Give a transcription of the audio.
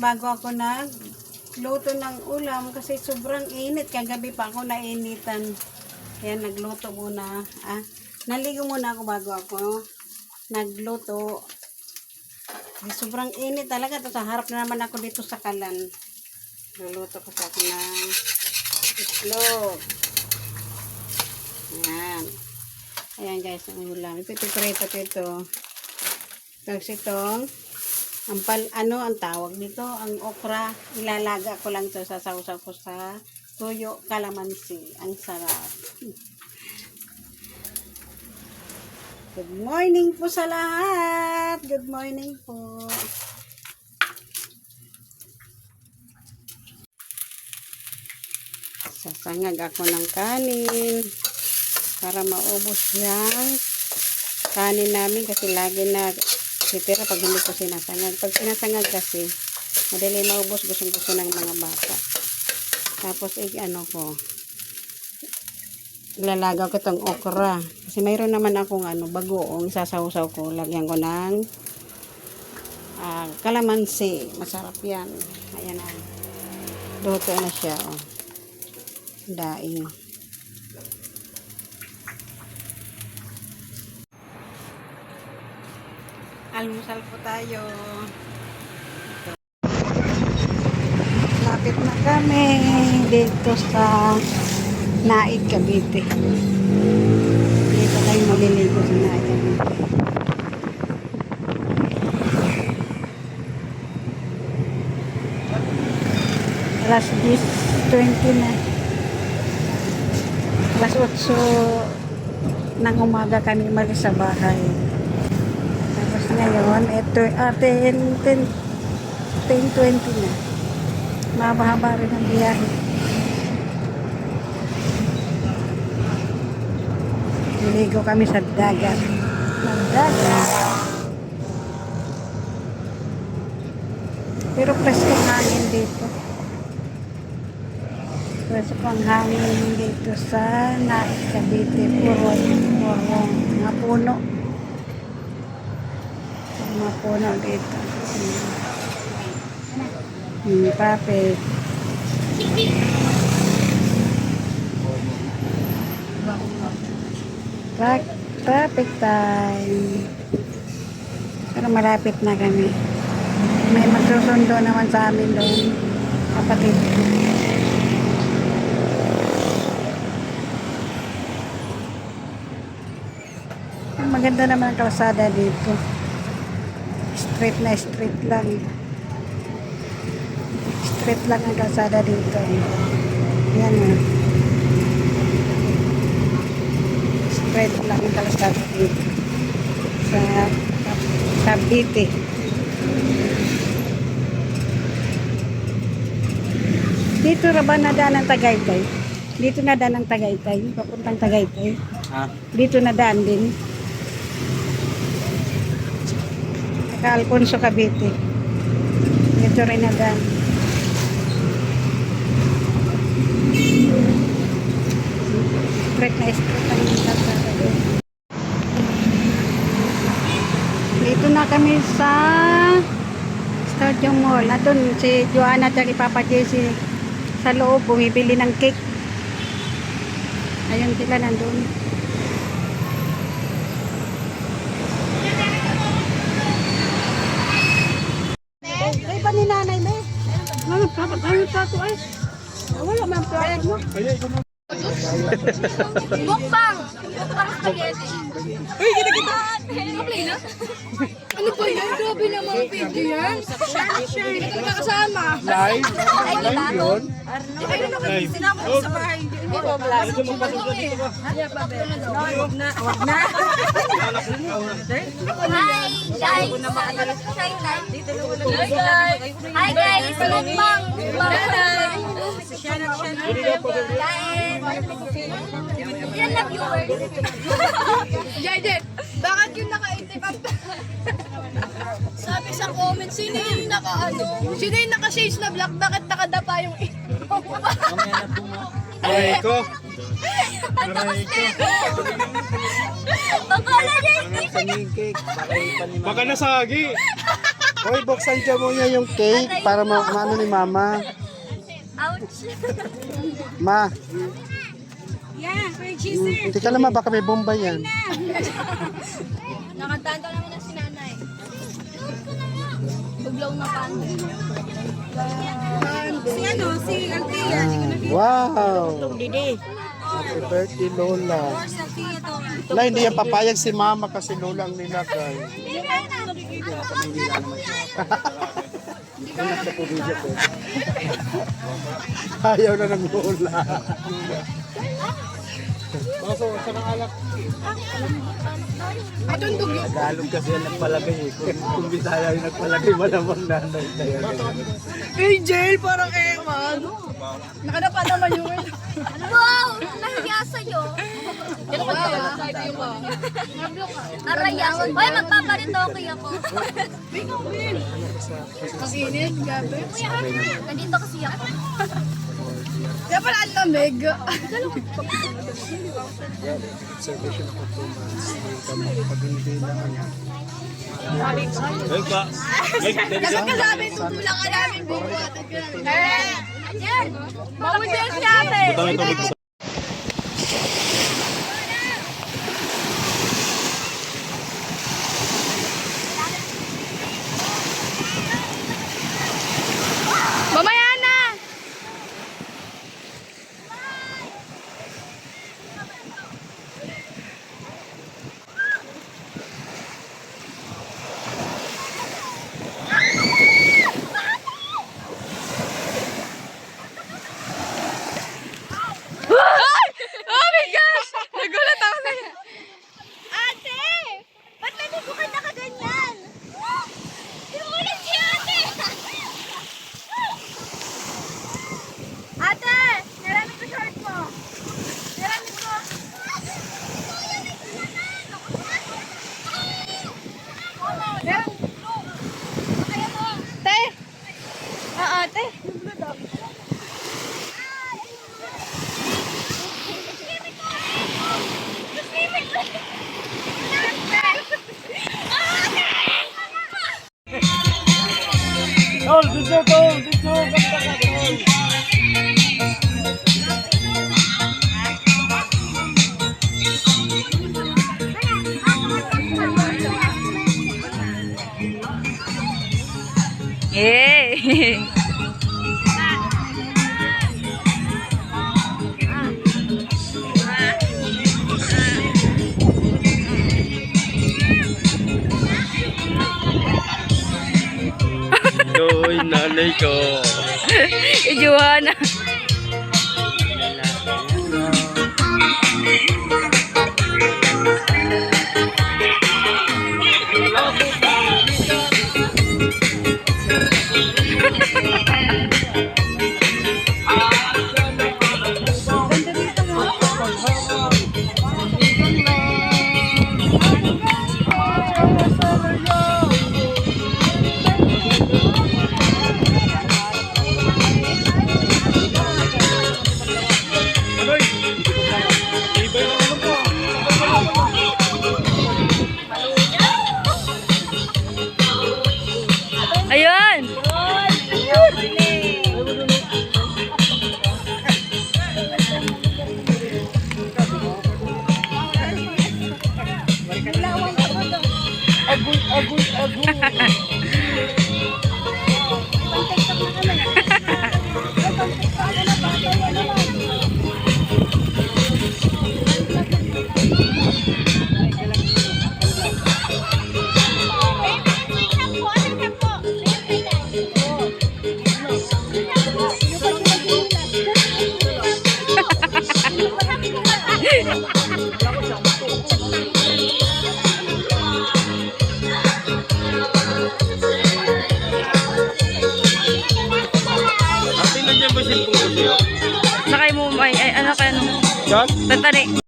bago ako nagluto ng ulam kasi sobrang init. Kagabi pa ako nainitan. Kaya nagluto muna. Naligo muna ako bago ako nagluto. Sobrang init talaga. Tapos harap na naman ako dito sa kalan. Luluto ko sa akin ng itlog. Ayan. Ayan guys, ang ulam. Ito. Tapos itong, ang tawag dito, ang okra. Ilalaga ko lang ito, sasawsaw ko sa tuyo kalamansi. Ang sarap. Good morning po sa lahat. Good morning po. Sasangag ako ng kanin para maubos yung kanin namin kasi lagi na sitira pag hindi ko sinasangag. Pag sinasangag kasi madali maubos, gustong-gusto ng mga bata. Tapos ilalagaw ko itong okra kasi mayroon naman akong bagoong sasawsaw ko. Lagyan ko ng kalamansi. Masarap yan. Ayan na. Luto na siya. Daing. Almusal po tayo. Lapit na kami dito sa Naid, Cavite. Dito tayo maliligo sa Naid, Cavite. Alas 10:20 na. Alas 8 ng umaga kami malis sa bahay. Tapos ngayon, 10:20 na. Mahaba rin ang biyahe. Niligo kami sa dagat. Pero presko ang hangin dito. Presko ang hangin dito sa Naid, Cavite. Puro mga puno. Mga puno dito. Traffic. Traffic time. Pero malapit na kami. May magsusundo naman sa amin doon. Kapatid. Maganda naman ang kalsada dito. Straight lang. Straight lang ang kalsada dito. Yan o. Straight lang ang kalsada dito. Sa Cavite. Dito ra ba nadaan ang Tagaytay? Dito nadaan ang Tagaytay. Papuntang Tagaytay. Dito nadaan din. Alfonso, Cavite. Ito rin na daan. Straight ang kalsada doon. Dito na kami sa Stadium Mall. Doon si Joanna at Papa Jesse sa loob bumibili ng cake. Ayun sila nandun. Ni nanay me. Ano tato ay? Wala man tato mo. Mukbang spaghetti. Uy, kita. Ano ba yan? Grabe naman ang video yan. Share. Ito kasama. Live. Live yun. Live. Sinama ko sa bahay. Hindi ko vlog. Wag na. Hi guys. Mukbang. Ilan na viewers? Jaden, bakit yung naka-itip ang sabi sa comment, sino yung sino yung naka-shades na black, bakit nakadapa yung Aray ko. Pagkala niya Baka nasagi. Hoy, buksan dyan mo niya yung cake para maano ni Mama. Ouch. Ma, Yan, Kuya Cheeser. hindi ka naman, baka may bomba yan. Nakatanta naman na si nanay. Buglaw na pande. Si ano, si Althea. Wow! Didi. Happy birthday, Lola. Si Althea to. Wala, hindi yan papayag si Mama kasi Lola ang nilagay. Ayaw na ng Lola. Atong dugyo. Tagalog kasi yan nagpalagay eh. Kung Bisaya yung nagpalagay, malamang nanay tayo. Hey, Jail, parang ewan. Nakadapa naman yung Wow! Nahiya sa'yo. Araya. Hoy, magpaparitoke ako. Ang init, gabi. Nandito kasi ako. Kaya pala ang lamig. Observation ako 2 months. Pag hindi na ano. Kasi kasabi, tutulak ka namin bubuhat. Yan! Bawal din sabi! Mamaya na! Oh my gosh! Nagulat ako sa'yo. Ate! Ba't naligo ka nakaganyan? Inuulit si ate! Ate! Naramit ko short mo! Naramit ko! Te! Oo, te. Yay! Yoy, nanay ko. Johanna. Ayun! Ate, nandiyan ba yung cellphone ko sa'yo? Sakay mo, ay ano kaya nung Diyan? tatari.